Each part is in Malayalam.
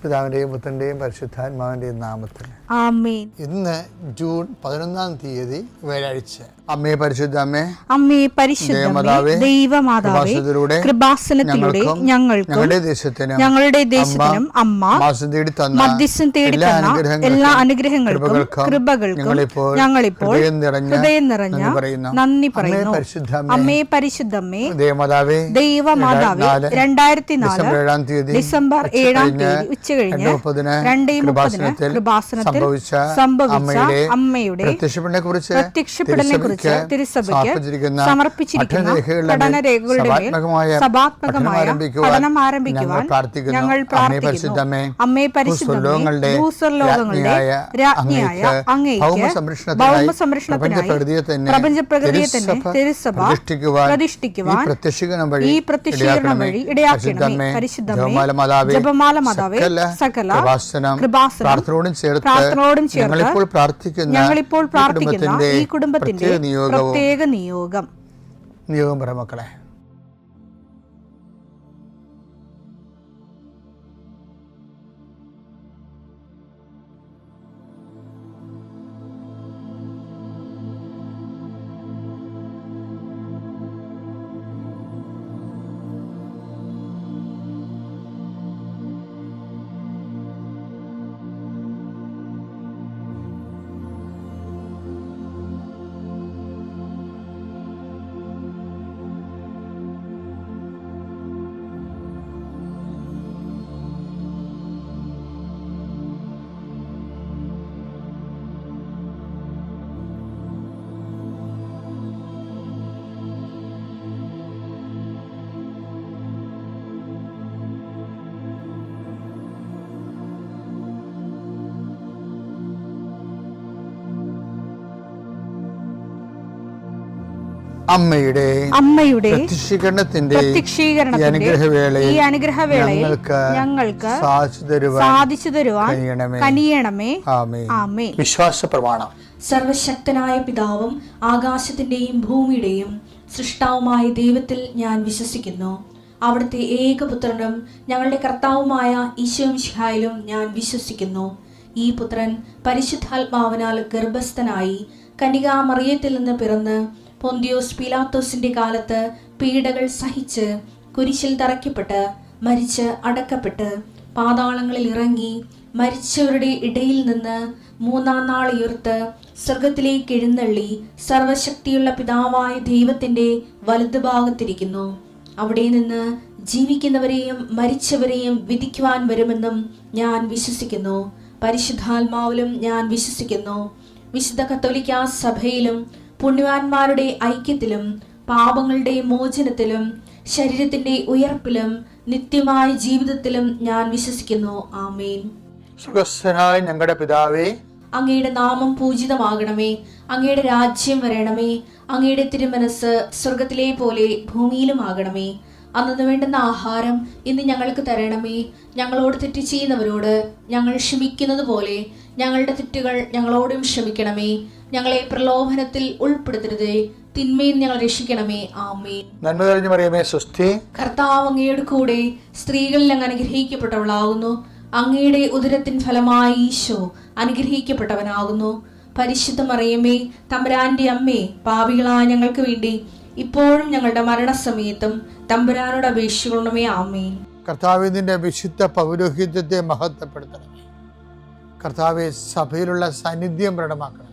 പിതാവിന്റെയും പുത്രന്റെയും പരിശുദ്ധാത്മാവിന്റെയും നാമത്തിൽ ആമേൻ. ഇന്ന് ജൂൺ 11 വ്യാഴാഴ്ച. അമ്മേ പരിശുദ്ധ അമ്മേ, അമ്മേ പരിശുദ്ധമേ, ദൈവമാതാവേ, കൃപാസനത്തിലൂടെ ഞങ്ങൾക്കും ഞങ്ങളുടെ ദേശത്തിനും അമ്മ മധ്യസ്ഥം തേടി തന്ന എല്ലാ അനുഗ്രഹങ്ങൾക്കും കൃപകൾക്കും ഞങ്ങളിപ്പോൾ ഹൃദയം നിറഞ്ഞ നന്ദി പറയുന്നു. അമ്മേ പരിശുദ്ധമേ, ദൈവമാതാവേ, 2004 ഡിസംബർ 7 ഉച്ചകഴിഞ്ഞ് 2:30 കൃപാസനത്തിൽ സംഭവിച്ച അമ്മയുടെ പ്രത്യക്ഷപ്പെടലിനെ കുറിച്ച് തിരുസഭയ്ക്ക് സമർപ്പിച്ചിരിക്കുന്ന പഠനരേഖകളുടെ മേൽ സഭാത്മകമായ പഠനം ആരംഭിക്കുവാൻ ഞങ്ങൾ പ്രാർത്ഥിക്കുന്നു. അമ്മേ പരിശുദ്ധമേ, ഭൂസ്വർലോകങ്ങളുടെ രാജ്ഞിയായ അങ്ങേയ്ക്ക് ഭൗമസംരക്ഷണത്തിനായി പ്രപഞ്ചപ്രകൃതിയെ തന്നെ തിരുസഭ പ്രതിഷ്ഠിക്കുവാൻ ഈ പ്രത്യക്ഷീകരണം വഴി ഇടയാക്കണമേ. പരിശുദ്ധമേ, ജപമാല മാതാവേ, സകല കൃപാസനം പ്രാർത്ഥനയോടും ചേർത്ത് ഞങ്ങളിപ്പോൾ പ്രാർത്ഥിക്കുന്ന ഈ കുടുംബത്തിന്റെ പ്രത്യേക നിയോഗം പറ മക്കളെ. അമ്മയുടെ പ്രത്യക്ഷീകരണത്തിന്റെ ഈ അനുഗ്രഹവേളയിൽ ഞങ്ങൾക്ക് സാധിച്ചു തരുവാൻ കനിയണമേ. ആമേൻ. വിശ്വാസ പ്രമാണം. സർവശക്തനായ പിതാവും ആകാശത്തിന്റെയും ഭൂമിയുടെയും സൃഷ്ടാവുമായ ദൈവത്തിൽ ഞാൻ വിശ്വസിക്കുന്നു. അവിടുത്തെ ഏകപുത്രനും ഞങ്ങളുടെ കർത്താവുമായ ഈശോമിശിഹായിലും ഞാൻ വിശ്വസിക്കുന്നു. ഈ പുത്രൻ പരിശുദ്ധാത്മാവിനാൽ ഗർഭസ്ഥനായി കന്യകാമറിയത്തിൽ നിന്ന് പിറന്ന് പൊന്തിയോസ് പീലാത്തോസിന്റെ കാലത്ത് പീഡകൾ സഹിച്ച് കുരിശിൽ തറയ്ക്കപ്പെട്ട് മരിച്ച് അടക്കപ്പെട്ട് പാതാളങ്ങളിൽ ഇറങ്ങി മരിച്ചവരുടെ ഇടയിൽ നിന്ന് 3-ാം നാൾ ഉയർത്ത് സ്വർഗത്തിലേക്ക് എഴുന്നള്ളി സർവശക്തിയുള്ള പിതാവായ ദൈവത്തിന്റെ വലതുഭാഗത്തിരിക്കുന്നു. അവിടെ നിന്ന് ജീവിക്കുന്നവരെയും മരിച്ചവരെയും വിധിക്കുവാൻ വരുമെന്നും ഞാൻ വിശ്വസിക്കുന്നു. പരിശുദ്ധാത്മാവിലും ഞാൻ വിശ്വസിക്കുന്നു. വിശുദ്ധ കത്തോലിക്കാ സഭയിലും പുണ്യവാന്മാരുടെ ഐക്യത്തിലും പാപങ്ങളുടെ മോചനത്തിലും ശരീരത്തിന്റെ ഉയർപ്പിലും നിത്യമായ ജീവിതത്തിലും ഞാൻ വിശ്വസിക്കുന്നു. ആമേൻ. സുഖസ്ഥനായ ഞങ്ങളുടെ പിതാവേ, അങ്ങയുടെ നാമം പൂജിതമാകണമേ. അങ്ങയുടെ രാജ്യം വരണമേ. അങ്ങയുടെ തിരുമനസ് സ്വർഗത്തിലെ പോലെ ഭൂമിയിലും ആകണമേ. അന്നു വേണ്ടുന്ന ആഹാരം ഇന്ന് ഞങ്ങൾക്ക് തരണമേ. ഞങ്ങളോട് തെറ്റ് ചെയ്യുന്നവരോട് ഞങ്ങൾ ക്ഷമിക്കുന്നത് പോലെ ഞങ്ങളുടെ തെറ്റുകൾ ഞങ്ങളോടും ക്ഷമിക്കണമേ. ഞങ്ങളെ പ്രലോഭനത്തിൽ ഉൾപ്പെടുത്തരുതേ, തിന്മയിൽ ഞങ്ങൾ രക്ഷിക്കണമേ. ആമേൻ. നന്മ നിറഞ്ഞ മറിയമേ, സ്വസ്തി. കർത്താവ് അങ്ങയുടെ കൂടെ സ്ത്രീകളിൽ അങ്ങ് അനുഗ്രഹിക്കപ്പെട്ടവളാകുന്നു. അങ്ങയുടെ ഉദരത്തിൻ ഫലമായി ഈശോ അനുഗ്രഹിക്കപ്പെട്ടവനാകുന്നു. പരിശുദ്ധ മറിയമേ, തമ്പുരാന്റെ അമ്മേ, പാപികളായ ഞങ്ങൾക്ക് വേണ്ടി ഇപ്പോഴും ഞങ്ങളുടെ മരണസമയത്തും തമ്പുരാനോട് അപേക്ഷിക്കണമേ. ആമേൻ. കർത്താവിന്റെ വിശുദ്ധ പൗരോഹിത്യത്തെ മഹത്വപ്പെടുത്തണമേ. കർത്താവെ, സഭയിലുള്ള സാന്നിധ്യം പ്രകടമാക്കണം.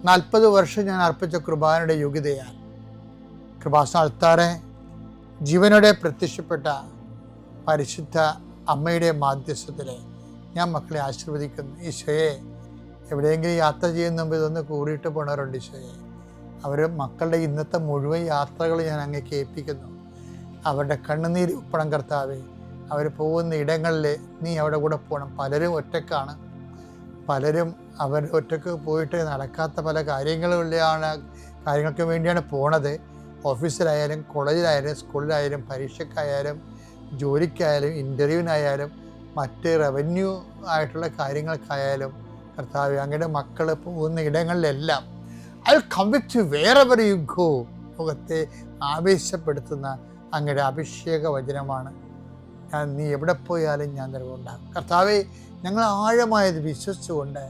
40 വർഷം ഞാൻ അർപ്പിച്ച കൃപാനയുടെ യോഗ്യതയാൽ കൃപാസന അൾത്താറെ ജീവനോടെ പ്രത്യക്ഷപ്പെട്ട പരിശുദ്ധ അമ്മയുടെ മാധ്യസ്ഥത്തിലെ ഞാൻ മക്കളെ ആശീർവദിക്കുന്നു. ഈശോയെ, എവിടെയെങ്കിലും യാത്ര ചെയ്യുന്ന മുമ്പ് ഇതൊന്ന് കൂടിയിട്ട് പോണവരുണ്ട്. ഈശോയെ, അവർ മക്കളുടെ ഇന്നത്തെ മുഴുവൻ യാത്രകൾ ഞാൻ അങ്ങേക്ക് ഏൽപ്പിക്കുന്നു. അവരുടെ കണ്ണുനീര് ഉപ്പണം കർത്താവേ. അവർ പോകുന്ന ഇടങ്ങളിൽ നീ അവിടെ കൂടെ പോകണം. പലരും ഒറ്റക്കാണ്. പലരും അവർ ഒറ്റക്ക് പോയിട്ട് നടക്കാത്ത പല കാര്യങ്ങൾക്ക് വേണ്ടിയാണ് പോണത്. ഓഫീസിലായാലും കോളേജിലായാലും സ്കൂളിലായാലും പരീക്ഷയ്ക്കായാലും ജോലിക്കായാലും ഇൻ്റർവ്യൂവിനായാലും മറ്റ് റവന്യൂ ആയിട്ടുള്ള കാര്യങ്ങൾക്കായാലും കർത്താവ് അങ്ങയുടെ മക്കൾ പോകുന്ന ഇടങ്ങളിലെല്ലാം I will come with you wherever you go. മുഖത്തെ ആവേശപ്പെടുത്തുന്ന അങ്ങയുടെ അഭിഷേക വചനമാണ് നീ എവിടെ പോയാലും ഞാൻ നിനക്ക് ഉണ്ടാകും. കർത്താവെ, ഞങ്ങൾ ആഴമായത് വിശ്വസിച്ചുകൊണ്ട്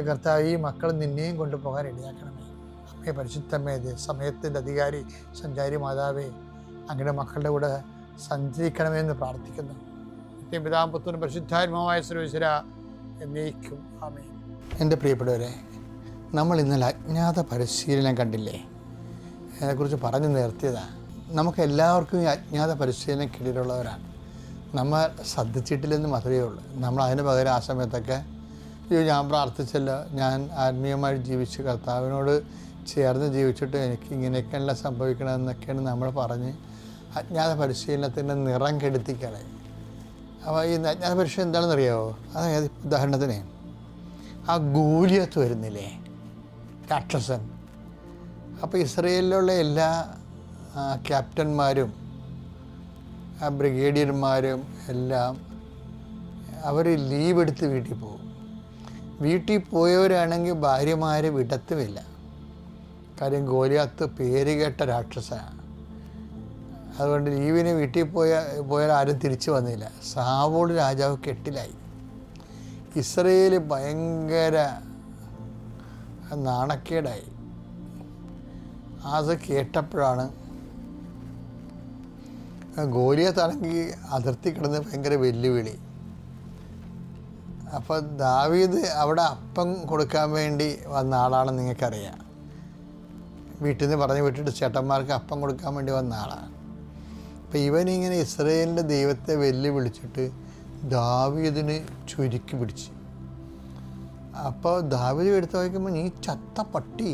കർത്താവ് ഈ മക്കൾ നിന്നെയും കൊണ്ടുപോകാൻ ഇടയാക്കണമേ. അമ്മേ പരിശുദ്ധമേ, സമയത്തിൻ്റെ അധികാരി സഞ്ചാരി മാതാവേ, അങ്ങനെ മക്കളുടെ കൂടെ സഞ്ചരിക്കണമേ എന്ന് പ്രാർത്ഥിക്കുന്നു. പിതാവും പുത്രനും പരിശുദ്ധാത്മാവായ സർവ്വേശ്വര എന്നേക്കും ആമേൻ. എൻ്റെ പ്രിയപ്പെട്ടവരെ, നമ്മൾ ഇന്നലെ അജ്ഞാത പരിശീലനം കണ്ടില്ലേ? അതിനെക്കുറിച്ച് പറഞ്ഞു നിർത്തിയതാണ്. നമുക്ക് എല്ലാവർക്കും ഈ അജ്ഞാത പരിശീലനം കീഴിലുള്ളവരാണ്. നമ്മൾ ശ്രദ്ധിച്ചിട്ടില്ലെന്ന് മാത്രമേ ഉള്ളൂ. നമ്മൾ അതിന് പകരം ആ സമയത്തൊക്കെ ഞാൻ പ്രാർത്ഥിച്ചല്ലോ, ഞാൻ ആത്മീയമായി ജീവിച്ച് കർത്താവിനോട് ചേർന്ന് ജീവിച്ചിട്ട് എനിക്ക് ഇങ്ങനെയൊക്കെയല്ല സംഭവിക്കണമെന്നൊക്കെയാണ് നമ്മൾ പറഞ്ഞ് അജ്ഞാത പരിശീലനത്തിൻ്റെ നിറം കെടുത്തിക്കളയും. അപ്പോൾ ഈ അജ്ഞാത പരിശീലനം എന്താണെന്ന് അറിയാമോ? അതായത് ഉദാഹരണത്തിന് ആ ഗോലിയത്ത് വരുന്നില്ലേ, രാക്ഷസൻ. അപ്പോൾ ഇസ്രയേലിലുള്ള എല്ലാ ക്യാപ്റ്റന്മാരും ബ്രിഗേഡിയർമാരും എല്ലാം അവർ ലീവ് എടുത്ത് വീട്ടിൽ പോകും. വീട്ടിൽ പോയവരാണെങ്കിൽ ഭാര്യമാരെ വിടത്തുമില്ല. കാര്യം ഗോലിയാത്ത് പേര് കേട്ട രാക്ഷസനാണ്. അതുകൊണ്ട് ലീവിന് വീട്ടിൽ പോയാൽ ആരും തിരിച്ചു വന്നില്ല. സാവോൾ രാജാവ് കെട്ടിലായി. ഇസ്രയേൽ ഭയങ്കര നാണക്കേടായി. അത് കേട്ടപ്പോഴാണ് ഗോലിയത്താണെങ്കിൽ അതിർത്തി കിടന്ന് ഭയങ്കര വെല്ലുവിളി. അപ്പോൾ ദാവീദ് അവിടെ അപ്പം കൊടുക്കാൻ വേണ്ടി വന്ന ആളാണെന്ന് നിങ്ങൾക്കറിയാം. വീട്ടിൽ നിന്ന് പറഞ്ഞു വിട്ടിട്ട് ചേട്ടന്മാർക്ക് അപ്പം കൊടുക്കാൻ വേണ്ടി വന്ന ആളാണ്. അപ്പോൾ ഇവനിങ്ങനെ ഇസ്രയേലിൻ്റെ ദൈവത്തെ വെല്ലുവിളിച്ചിട്ട് ദാവീദിന് ചുരുക്കി പിടിച്ച്. അപ്പോൾ ദാവീദ് എടുത്ത് വയ്ക്കുമ്പോൾ, നീ ചത്ത പട്ടി,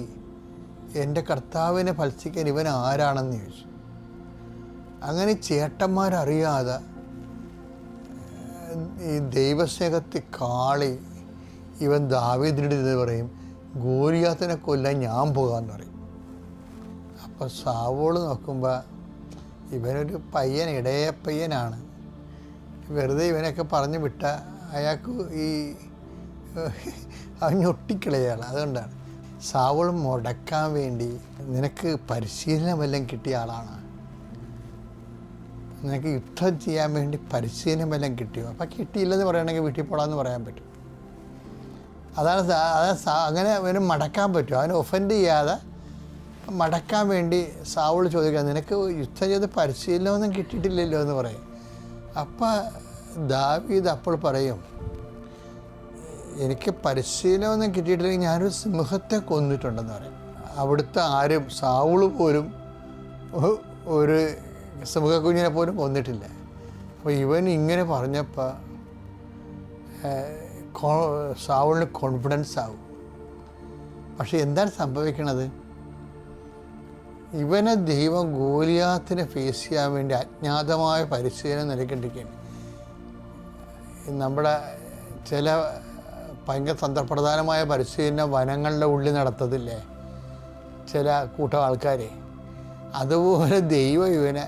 എൻ്റെ കർത്താവിനെ ഭത്സിക്കാൻ ഇവൻ ആരാണെന്ന് ചോദിച്ചു. അങ്ങനെ ചേട്ടന്മാരറിയാതെ ഈ ദൈവസ്നേഹത്തിൽ കാളി ഇവൻ ദാവീദിൻ്റെ ഇത് പറയും, ഗോലിയാത്തിനെ കൊല്ലാൻ ഞാൻ പോകാമെന്ന് പറയും. അപ്പോൾ സാവോൾ നോക്കുമ്പോൾ ഇവനൊരു പയ്യൻ, ഇടയ പയ്യനാണ്. വെറുതെ ഇവനൊക്കെ പറഞ്ഞു വിട്ട അയാൾക്ക് ഈ അവൻ ഞൊട്ടിക്കളയാണ്. അതുകൊണ്ടാണ് സാവോൾ മുടക്കാൻ വേണ്ടി, നിനക്ക് പരിശീലനം വല്ലതും കിട്ടിയ ആളാണ്, നിനക്ക് യുദ്ധം ചെയ്യാൻ വേണ്ടി പരിശീലനം വല്ലതും കിട്ടിയോ? അപ്പം കിട്ടിയില്ലെന്ന് പറയുകയാണെങ്കിൽ വീട്ടിൽ പോടാമെന്ന് പറയാൻ പറ്റും. അതാണ് അങ്ങനെ അവന് മടക്കാൻ പറ്റും. അവനെ ഒഫൻഡ് ചെയ്യാതെ മടക്കാൻ വേണ്ടി സാവോൾ ചോദിക്കുക, നിനക്ക് യുദ്ധം ചെയ്ത് പരിശീലനമൊന്നും കിട്ടിയിട്ടില്ലല്ലോ എന്ന് പറയും. അപ്പം ദാവീദ് അപ്പോൾ പറയും, എനിക്ക് പരിശീലനമൊന്നും കിട്ടിയിട്ടില്ലെങ്കിൽ ഞാനൊരു സിംഹത്തെ കൊന്നിട്ടുണ്ടെന്ന് പറയും. അവിടുത്തെ ആരും, സാവോൾ പോലും ഒരു സിംഹക്കുഞ്ഞിനെ പോലും കൊന്നിട്ടില്ല. അപ്പോൾ ഇവൻ ഇങ്ങനെ പറഞ്ഞപ്പോൾ സാവോളിന് കോൺഫിഡൻസ് ആവും. പക്ഷെ എന്താണ് സംഭവിക്കണത്? ഇവനെ ദൈവം ഗോലിയാത്തിനെ ഫേസ് ചെയ്യാൻ വേണ്ടി അജ്ഞാതമായ പരിശീലനം നൽകിക്കൊണ്ടിരിക്കുകയാണ്. നമ്മുടെ ചില ഭയങ്കര തന്ത്രപ്രധാനമായ പരിശീലനം വനങ്ങളുടെ ഉള്ളിൽ നടത്തത്തില്ലേ ചില കൂട്ടം ആൾക്കാർ, അതുപോലെ ദൈവം ഇവനെ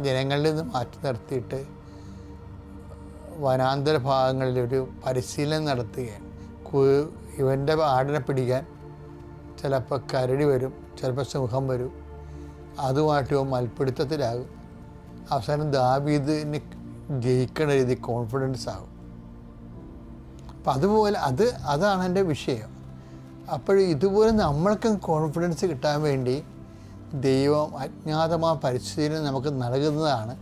ജനങ്ങളിൽ നിന്ന് മാറ്റി നിർത്തിയിട്ട് വനാന്തര ഭാഗങ്ങളിലൊരു പരിശീലനം നടത്തുകയാണ്. ഇവൻ്റെ ആടിനെ പിടിക്കാൻ ചിലപ്പോൾ കരടി വരും, ചിലപ്പോൾ സിംഹം വരും. അതുമായിട്ട് ഇവൻ മൽപ്പിടുത്തത്തിലാകും. അവസാനം ദാവീദിന് ജയിക്കേണ്ട രീതി കോൺഫിഡൻസ് ആകും. അപ്പം അതുപോലെ അതാണ് എൻ്റെ വിഷയം. അപ്പോൾ ഇതുപോലെ നമ്മൾക്കും കോൺഫിഡൻസ് കിട്ടാൻ വേണ്ടി ദൈവം അജ്ഞാതമായ പരിശീലനം നമുക്ക് നൽകുന്നതാണ്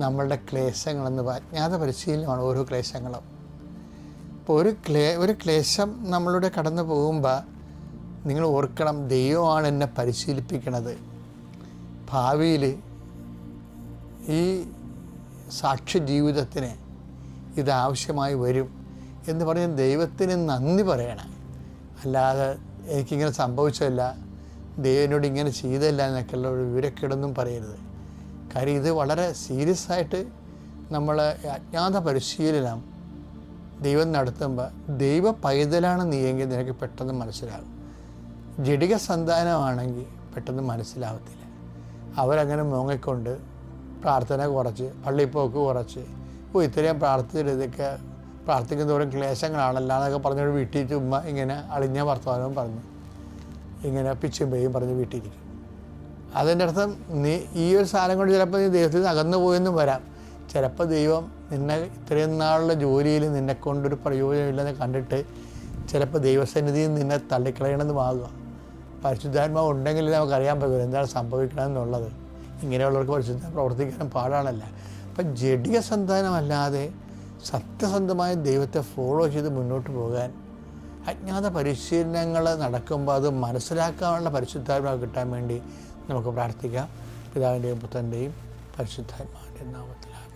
നമ്മളുടെ ക്ലേശങ്ങളെന്ന്. അജ്ഞാത പരിശീലനമാണ് ഓരോ ക്ലേശങ്ങളും. ഇപ്പോൾ ഒരു ക്ലേശം നമ്മളുടെ കടന്നു പോകുമ്പോൾ നിങ്ങൾ ഓർക്കണം, ദൈവമാണ് എന്നെ പരിശീലിപ്പിക്കണത്. ഭാവിയിൽ ഈ സാക്ഷ്യ ജീവിതത്തിന് ഇതാവശ്യമായി വരും എന്ന് പറഞ്ഞ് ദൈവത്തിന് നന്ദി പറയണം. അല്ലാതെ എനിക്കിങ്ങനെ സംഭവിച്ചല്ല, ദൈവനോട് ഇങ്ങനെ ചെയ്തല്ല എന്നൊക്കെയുള്ള ഒരു വിവരക്കേടൊന്നും പറയരുത്. കാര്യം ഇത് വളരെ സീരിയസ് ആയിട്ട് നമ്മൾ അജ്ഞാത പരിശീലനം ദൈവം നടത്തുമ്പോൾ ദൈവ പൈതലാണ് നീയെങ്കിൽ നിനക്ക് പെട്ടെന്ന് മനസ്സിലാകും. ജഡിക സന്താനമാണെങ്കിൽ പെട്ടെന്ന് മനസ്സിലാവത്തില്ല. അവരങ്ങനെ മോങ്ങിക്കൊണ്ട് പ്രാർത്ഥന കുറച്ച്, പള്ളിപ്പോക്ക് കുറച്ച്, ഇത്രയും പ്രാർത്ഥിച്ചിട്ട് പ്രാർത്ഥിക്കുന്നതോറും ക്ലേശങ്ങളാണല്ലോ എന്നൊക്കെ പറഞ്ഞൊരു വീട്ടിൽ ചുമ്മാ ഇങ്ങനെ അളിഞ്ഞ വർത്തമാനവും പറഞ്ഞ് ഇങ്ങനെ പിച്ചും പേയും പറഞ്ഞ് വീട്ടിലിരിക്കും. അതിൻ്റെ അർത്ഥം നീ ഈ ഒരു സാധനം കൊണ്ട് ചിലപ്പോൾ നീ ദൈവത്തിൽ നിന്ന് അകന്നു പോയെന്നും വരാം. ചിലപ്പോൾ ദൈവം നിന്നെ ഇത്രയും നാളുള്ള ജോലിയിൽ നിന്നെക്കൊണ്ടൊരു പ്രയോജനമില്ലെന്ന് കണ്ടിട്ട് ചിലപ്പോൾ ദൈവസന്നിധിയിൽ നിന്നെ തള്ളിക്കളയണമെന്നുമാകുക. പരിശുദ്ധാത്മാവ് ഉണ്ടെങ്കിൽ നമുക്കറിയാൻ പറ്റും എന്താണ് സംഭവിക്കണമെന്നുള്ളത്. ഇങ്ങനെയുള്ളവർക്ക് പരിശുദ്ധ പ്രവർത്തിക്കാനും പാടാണല്ല. അപ്പം ജഡിക സന്താനമല്ലാതെ സത്യസന്ധമായ ദൈവത്തെ ഫോളോ ചെയ്ത് മുന്നോട്ട് പോകാൻ അജ്ഞാത പരിശീലനങ്ങൾ നടക്കുമ്പോൾ അത് മനസ്സിലാക്കാനുള്ള പരിശുദ്ധാത്മാവ് കിട്ടാൻ വേണ്ടി നമുക്ക് പ്രാർത്ഥിക്കാം. പിതാവിൻ്റെയും പുത്രൻ്റെയും പരിശുദ്ധാത്മാവിൻ്റെ നാമത്തിലാണ്.